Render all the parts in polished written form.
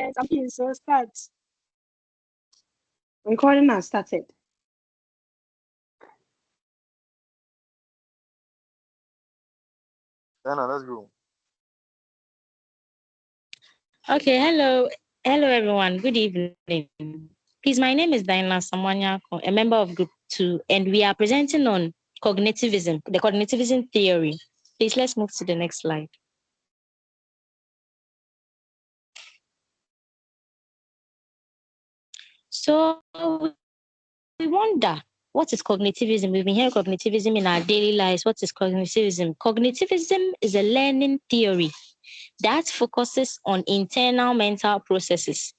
Yes, I'm here. So start. Recording has started. Dana, let's go. Okay, hello everyone. Good evening. Please, my name is Diana Samwanya, a member of Group 2, and we are presenting on cognitivism, the cognitivism theory. Please, let's move to the next slide. So we wonder, what is cognitivism? We've been hearing cognitivism in our daily lives. What is cognitivism? Cognitivism is a learning theory that focuses on internal mental processes.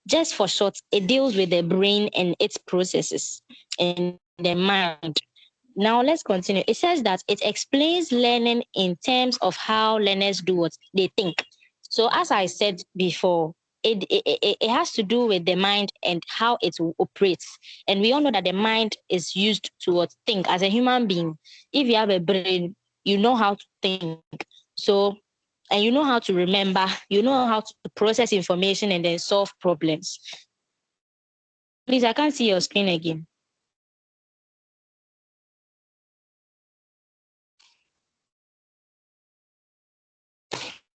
Just for short, it deals with the brain and its processes and the mind. Now let's continue. It says that it explains learning in terms of how learners do what they think. So as I said before, it has to do with the mind and how it operates. And we all know that the mind is used to think. As a human being, if you have a brain, you know how to think. So, and you know how to remember, you know how to process information and then solve problems. Please, I can't see your screen again.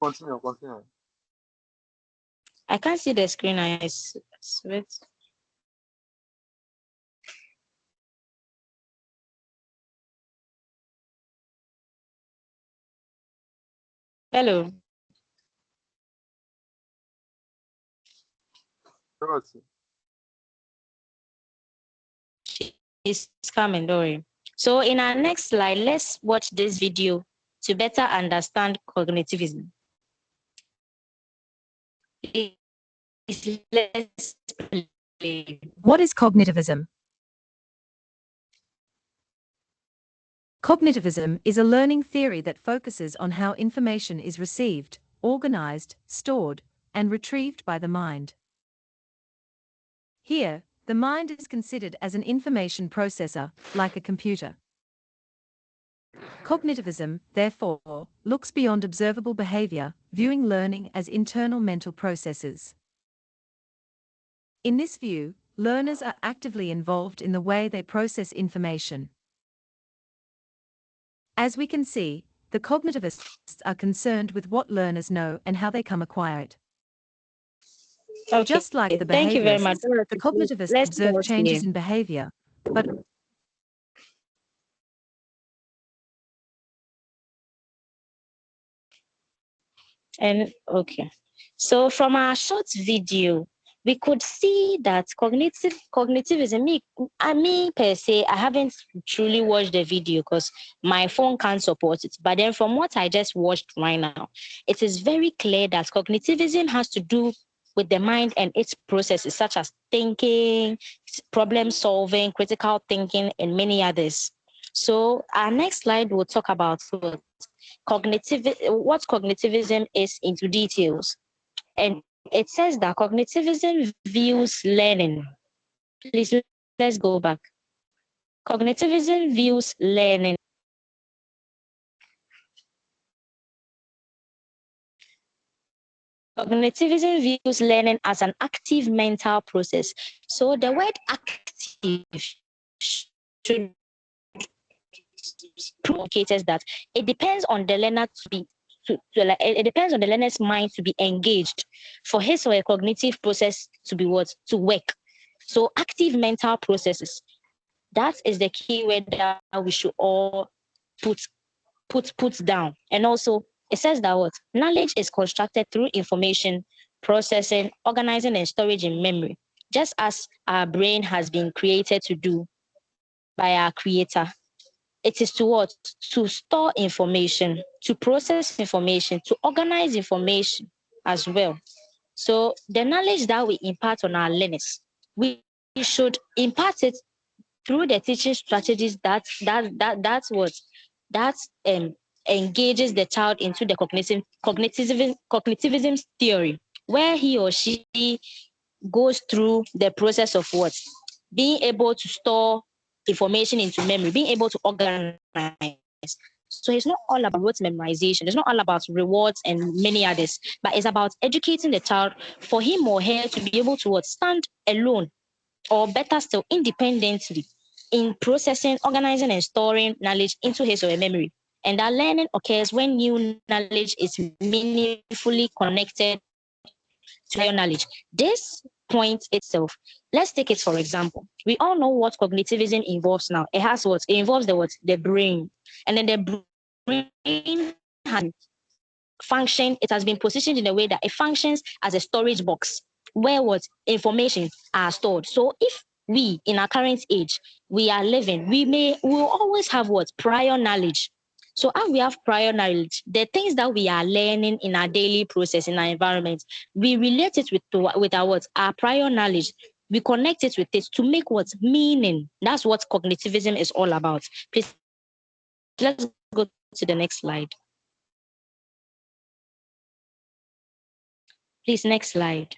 Continue. I can't see the screen. I swear. Hello. She's coming, don't worry. So in our next slide, let's watch this video to better understand cognitivism. Let's play. What is cognitivism? Cognitivism is a learning theory that focuses on how information is received, organized, stored, and retrieved by the mind. Here, the mind is considered as an information processor, like a computer. Cognitivism, therefore, looks beyond observable behavior, viewing learning as internal mental processes. In this view, learners are actively involved in the way they process information. As we can see, the cognitivists are concerned with what learners know and how they come acquire it. Okay. Just like the Thank you very much. behaviorists, the cognitivists observe changes in behavior, but okay. So from our short video, we could see that cognitivism, me per se, I haven't truly watched the video because my phone can't support it. But then from what I just watched right now, it is very clear that cognitivism has to do with the mind and its processes, such as thinking, problem solving, critical thinking, and many others. So our next slide will talk about what cognitivism is into details. And it says that cognitivism views learning. Please, let's go back. Cognitivism views learning. Cognitivism views learning as an active mental process. So the word active should indicate that it depends on the learner it depends on the learner's mind to be engaged for his or her cognitive process to be to work. So active mental processes, that is the key word that we should all put down. And also it says that what knowledge is constructed through information processing, organizing, and storage in memory, just as our brain has been created to do by our creator. It is to what? To store information, to process information, to organize information as well. So the knowledge that we impart on our learners, we should impart it through the teaching strategies that engages the child into the cognitivism theory, where he or she goes through the process of what? Being able to store information into memory, being able to organize. So it's not all about rote memorization. It's not all about rewards and many others, but it's about educating the child for him or her to be able to stand alone, or better still, independently, in processing, organizing, and storing knowledge into his or her memory. And that learning occurs when new knowledge is meaningfully connected to your knowledge. This point itself, let's take it for example. We all know what cognitivism involves now. It has what? It involves the brain. And then the brain has function, it has been positioned in a way that it functions as a storage box where what information are stored. So if we in our current age we are living, we will always have what? Prior knowledge. So as we have prior knowledge, the things that we are learning in our daily process, in our environment, we relate it with our what? Our prior knowledge. We connect it with it to make what? Meaning. That's what cognitivism is all about. Please, let's go to the next slide. Please, next slide.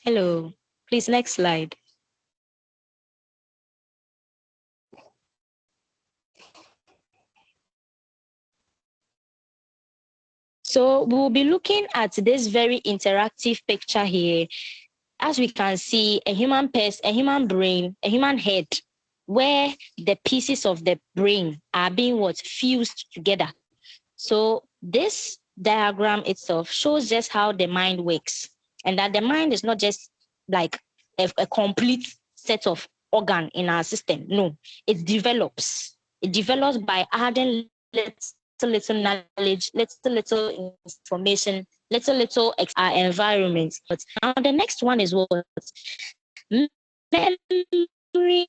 Hello. Please, next slide. So we'll be looking at this very interactive picture here. As we can see, a human brain, a human head, where the pieces of the brain are being fused together. So this diagram itself shows just how the mind works, and that the mind is not just like a complete set of organ in our system. No, it develops. It develops by adding little knowledge, little information, little our environment. But now the next one is what? Memory,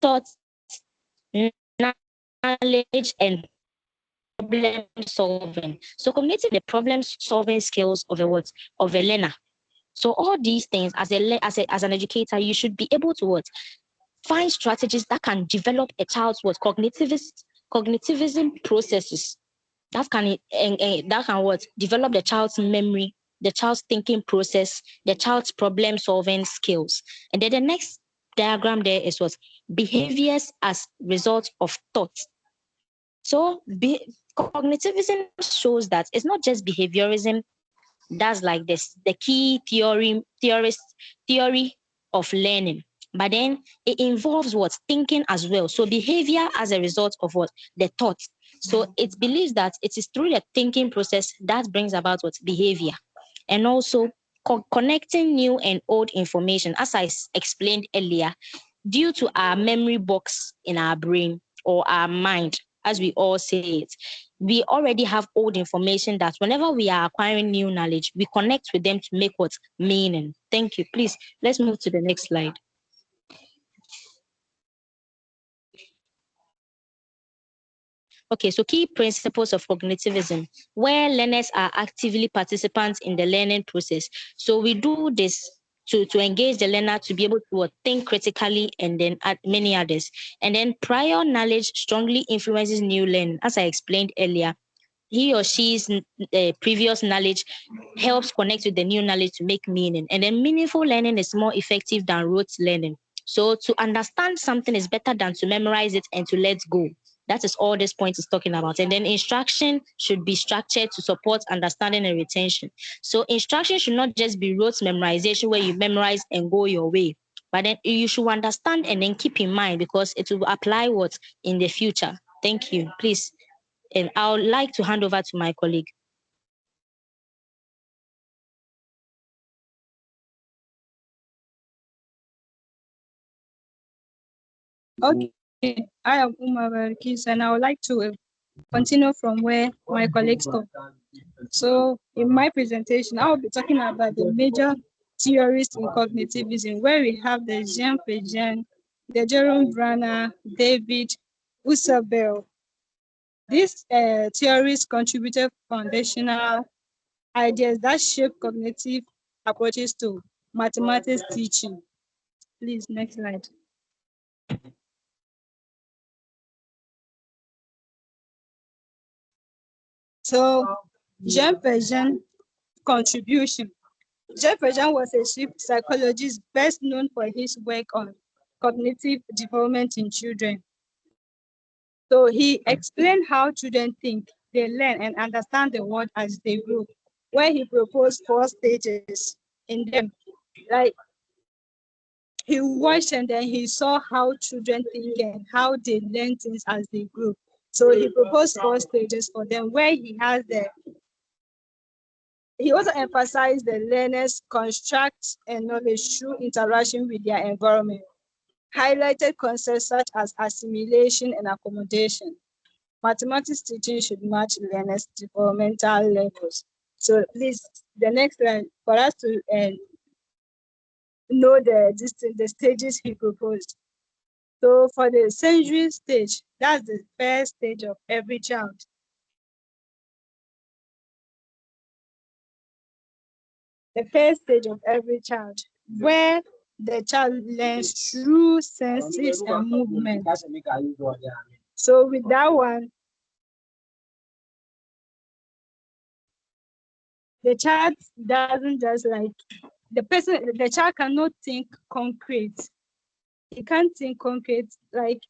thoughts, knowledge, and problem solving. So cognitive the problem solving skills of a what? Of a learner. So all these things as an educator, you should be able to what? Find strategies that can develop a child's what? Cognitivism processes that can what? Develop the child's memory, the child's thinking process, the child's problem solving skills. And then the next diagram there is what? Behaviors as result of thoughts. So cognitivism shows that it's not just behaviorism that's like this the key theory of learning, but then it involves what? Thinking as well. So behavior as a result of what? The thoughts. So it believes that it is through the thinking process that brings about what? Behavior. And also connecting new and old information, as I explained earlier, due to our memory box in our brain or our mind, as we all say it, we already have old information that whenever we are acquiring new knowledge, we connect with them to make what? Meaning. Thank you. Please, let's move to the next slide. Okay, so key principles of cognitivism, where learners are actively participants in the learning process. So we do this to engage the learner to be able to think critically and then add many others. And then prior knowledge strongly influences new learning. As I explained earlier, he or she's previous knowledge helps connect with the new knowledge to make meaning. And then meaningful learning is more effective than rote learning. So to understand something is better than to memorize it and to let go. That is all this point is talking about. And then instruction should be structured to support understanding and retention. So instruction should not just be rote memorization where you memorize and go your way. But then you should understand and then keep in mind because it will apply what in the future. Thank you. Please. And I would like to hand over to my colleague. Okay, I am Uma Barkis, and I would like to continue from where my colleagues stop. So in my presentation, I will be talking about the major theories in cognitivism, where we have the Jean Piaget, the Jerome Branner, David Usabel. These theories contributed foundational ideas that shape cognitive approaches to mathematics teaching. Please, next slide. So Jean Piaget's contribution. Jefferson was a chief psychologist best known for his work on cognitive development in children. So he explained how children think, they learn and understand the world as they grow, where he proposed 4 stages in them. Like he watched and then he saw how children think and how they learn things as they grow. So he proposed 4 stages for them, where he also emphasized the learners construct and knowledge through interaction with their environment, highlighted concepts such as assimilation and accommodation. Mathematics teaching should match learners' developmental levels. So please, the next line for us to know the stages he proposed. So for the sensory stage, that's the first stage of every child. The first stage of every child, where the child learns through senses and movement. So with that one, the child doesn't just like the child cannot think concrete. He can't think concrete like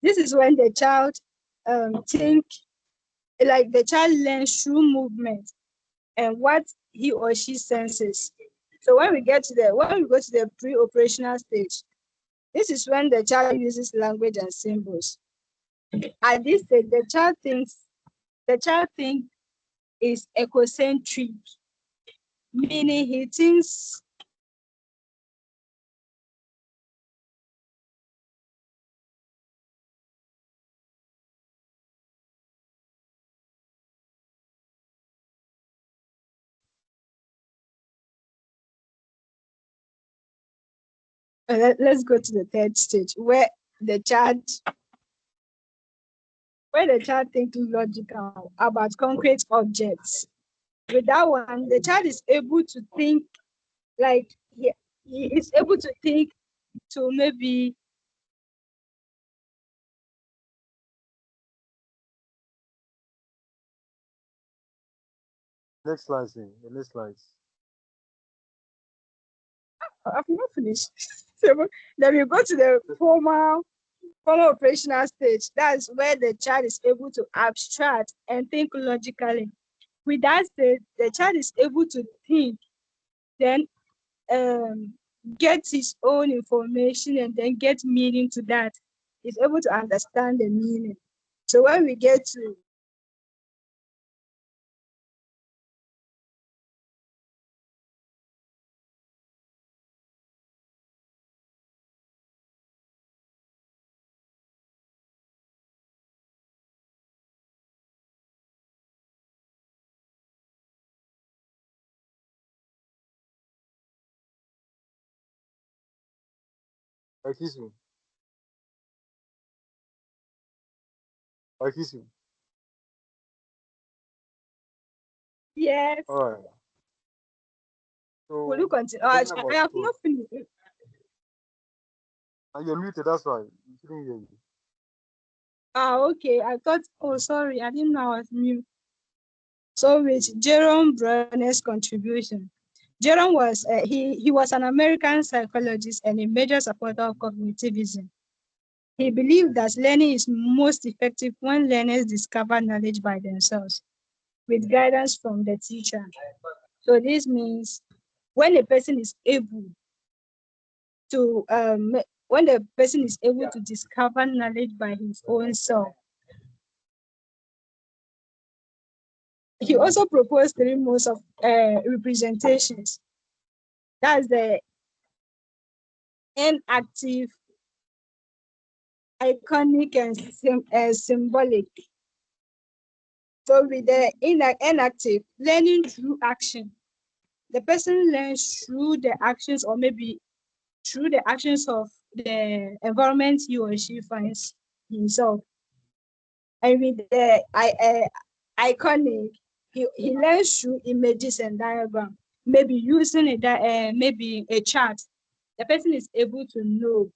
this is when the child think like the child learns through movement and what he or she senses. So when we go to the pre-operational stage, this is when the child uses language and symbols. At this stage, the child thinks is ecocentric, meaning he thinks let's go to the third stage the child where the child thinks logical about concrete objects. With that one, the child is able to think like he is able to think to maybe Next slide, see. The next slide. I've not finished. So then we go to the formal operational stage. That's where the child is able to abstract and think logically. With that stage, the child is able to think, then get his own information and then get meaning to that. He's able to understand the meaning. So when we get to Excuse me. Excuse me. yes, All right. will you So continue? we're I talking about have school. not finished. And you're muted. That's why we couldn't hear you. Okay. I thought, oh, sorry, I didn't know I was mute. So with Jerome Bruner's contribution, Jerome was he was an American psychologist and a major supporter of cognitivism. He believed that learning is most effective when learners discover knowledge by themselves, with guidance from the teacher. So this means when a person is able to when the person is able to discover knowledge by his own self. He also proposed 3 modes of representations. That's the inactive, iconic, and symbolic. So with the inactive, learning through action. The person learns through the actions or maybe through the actions of the environment he or she finds himself. And with the iconic, he learns through images and diagram, maybe using maybe a chart the person is able to know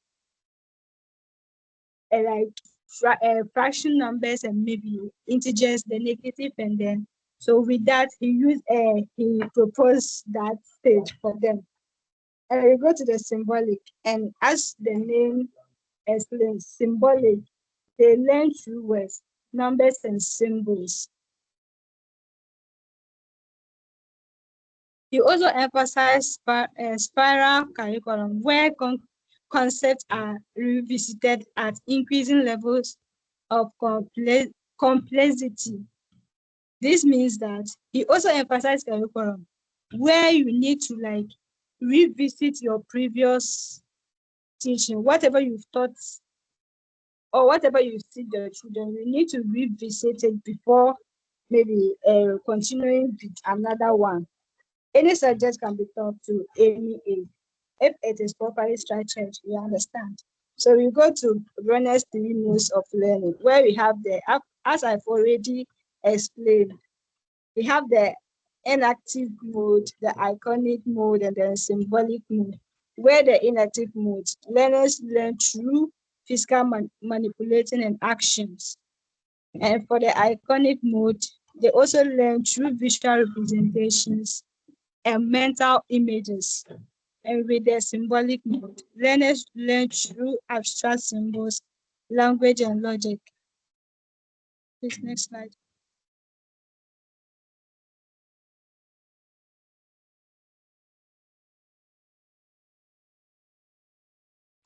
fraction numbers and maybe integers, the negative, and then so with that he proposed that stage for them. And we go to the symbolic, and as the name explains, symbolic, they learn through words, numbers, and symbols. He also emphasized spiral curriculum, where concepts are revisited at increasing levels of complexity. This means that he also emphasized curriculum where you need to revisit your previous teaching, whatever you've taught or whatever you teach the children, you need to revisit it before maybe continuing with another one. Any subject can be taught to any age if it is properly structured, you understand. So we go to Brenner's 3 modes of learning, where we have as I've already explained, we have the inactive mode, the iconic mode, and the symbolic mode. Where the inactive mode, learners learn through physical manipulating and actions. And for the iconic mode, they also learn through visual representations and mental images. And with the symbolic mode, learners learn through abstract symbols, language, and logic. Please, next slide.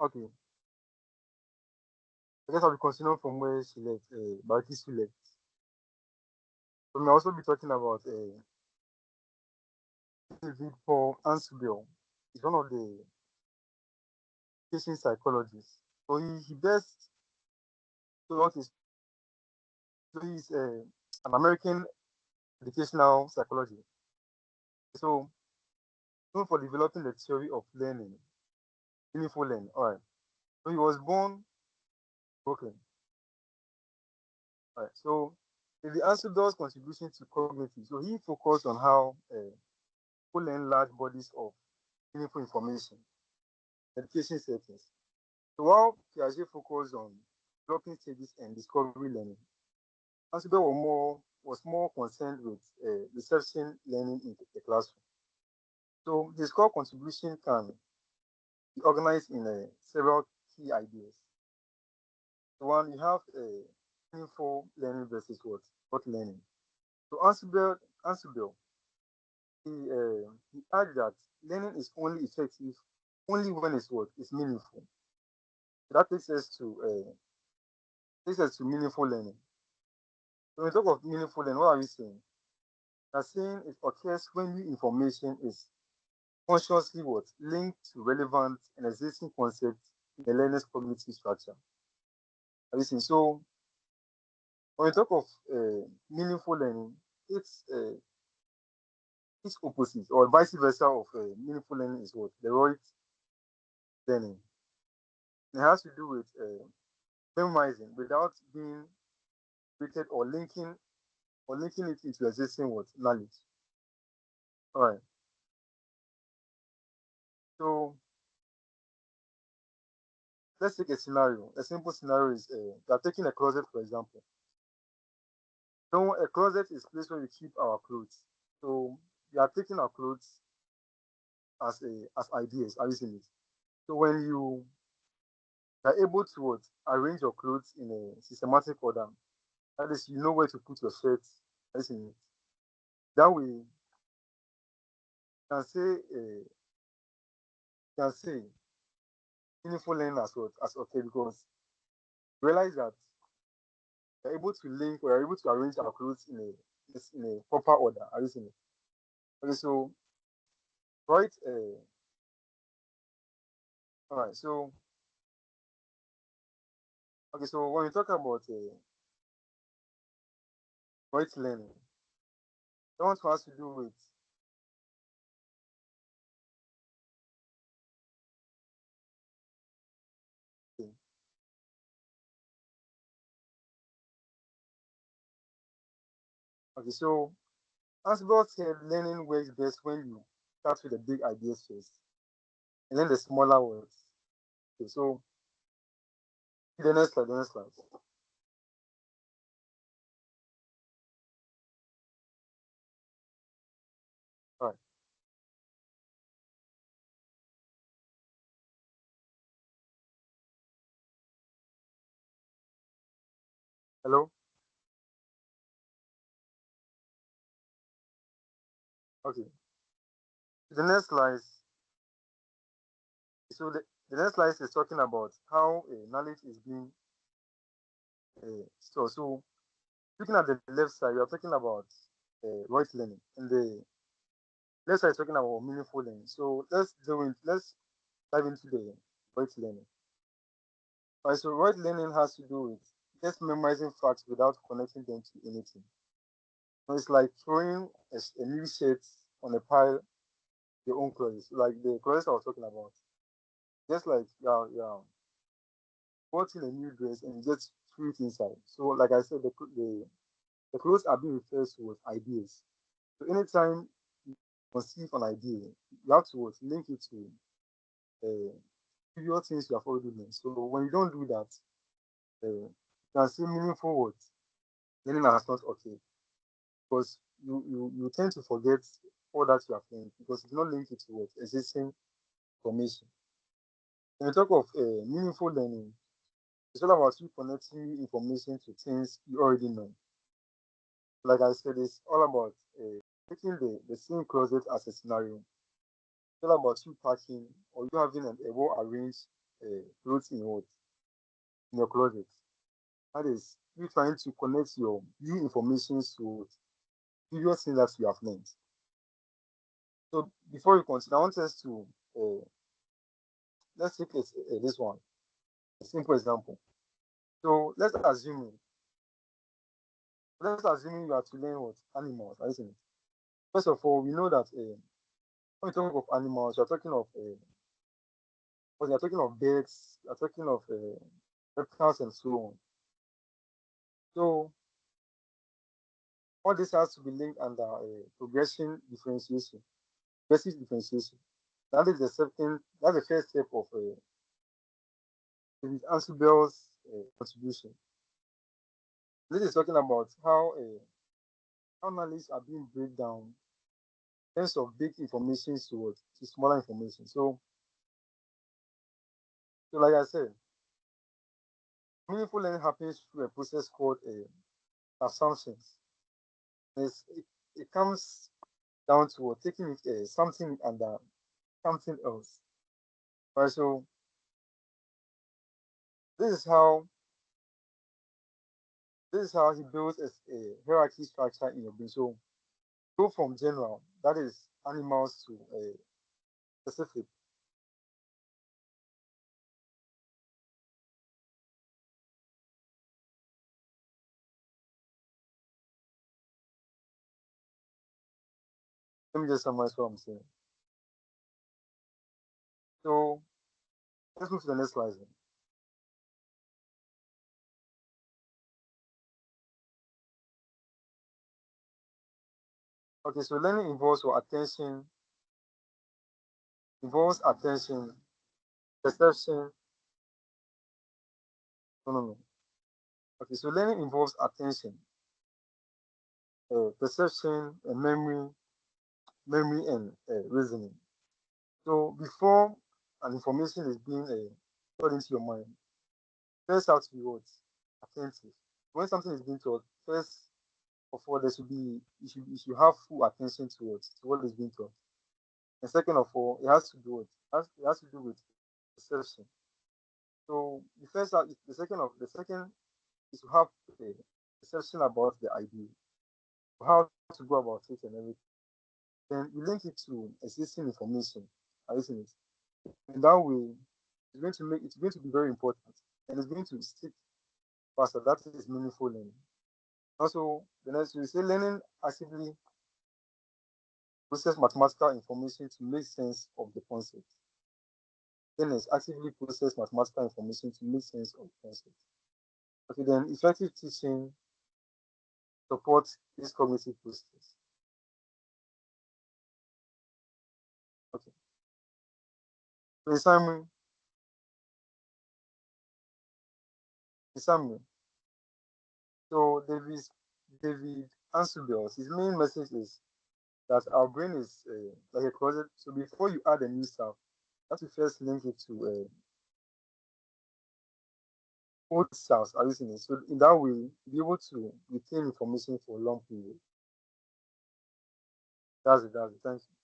Okay. I guess I'll be continuing from where she left, Barkisu left. So we'll also be talking about for Ansubio. He's one of the teaching psychologists. So he best taught his so he's an American educational psychologist. So known for developing the theory of learning, meaningful learning. All right. So he was born Brooklyn. All right. So the Ansubio's contribution to cognitive. So he focused on how people learn large bodies of meaningful information, education settings. So while Piaget focused on developing stages and discovery learning, Ansible was more concerned with reception learning in the classroom. So his core contribution can be organized in several key ideas. So one, you have meaningful learning versus what learning. So Ansible, he argued that learning is only effective only when it's what is meaningful. So that takes us to meaningful learning. So when we talk of meaningful learning, what are we saying? We're saying it occurs when new information is consciously linked to relevant and existing concepts in the learner's cognitive structure. Are you seeing? So when we talk of meaningful learning, it's its opposite or vice versa of meaningful learning is what? The right learning. It has to do with memorizing without being treated or linking it into existing knowledge. All right. So let's take a scenario. A simple scenario is we are taking a closet, for example. So a closet is a place where we keep our clothes. So we are taking our clothes as ideas, are you seeing it? So when you are able to arrange your clothes in a systematic order, that is, you know where to put your shirts, are you seeing it? That way, you can say, meaningful learning as okay, because you realize that you're able to link or you're able to arrange our clothes in a proper order, are you seeing it? Okay, so right, all right, so okay, so when we talk about right learning, that one has to do with okay, so as God said, learning works best when you start with the big ideas first, and then the smaller words. Okay, so the next slide, All right. Hello? Okay. The next slide. So the next slide is talking about how knowledge is being stored. So looking at the left side, we are talking about right learning, and the left side is talking about meaningful learning. So let's dive into the right learning. All right, so right learning has to do with just memorizing facts without connecting them to anything. So it's like throwing a new shirt on a pile, your own clothes, like the clothes I was talking about. Just like yeah, bought in a new dress and just threw it inside. So like I said, the clothes are being referred to as ideas. So anytime you conceive an idea, you have to link it to previous things you have already learned. So when you don't do that, you can say meaningful words. Learning has not okay because you tend to forget all that you have learned because you not link it to what existing information. When we talk of meaningful learning, it's all about you connecting information to things you already know. Like I said, it's all about taking the same closet as a scenario. It's all about you packing or you having a well arranged clothes in your closet. That is you trying to connect your new information to previous things that you have learned. So before you continue, I want us to let's take this one, a simple example. So let's assume you are to learn what animals, isn't it? First of all, we know that when we talk of animals, you're talking of you're talking of birds, you're talking of reptiles and so on. So all this has to be linked under progressive differentiation. That is the second, that's the first step of David Ansibel's contribution. This is talking about how knowledge are being break down in terms of big information to smaller information. So like I said, meaningful learning happens through a process called assumptions. It comes down to taking something and something else. Right, so this is how he builds a hierarchy structure in your brain. So go from general, that is animals, to specific. Let me just summarize what I'm saying. So let's move to the next slide. Okay, so learning involves attention, perception. No, no, no. Okay, so learning involves attention, perception, and memory and reasoning. So before an information is being put into your mind, first have to be what? Attentive. When something is being taught, first of all, there should be you should have full attention to what is being taught. And second of all, it has to do with perception. So the second is to have a perception about the idea, how to go about it and everything. Then you link it to existing information. Isn't it? In that way, it's going to be very important and it's going to stick faster. That is meaningful learning. Also, the next we say learning actively process mathematical information to make sense of the concept. Learners actively process mathematical information to make sense of the concept. Okay, then effective teaching supports this cognitive process. Okay. Simon, Samuel. So David Ansibles, his main message is that our brain is like a closet. So before you add a new stuff, you have to first link it to old cells are using it. So in that way, you'll be able to retain information for a long period. That's it. Thank you.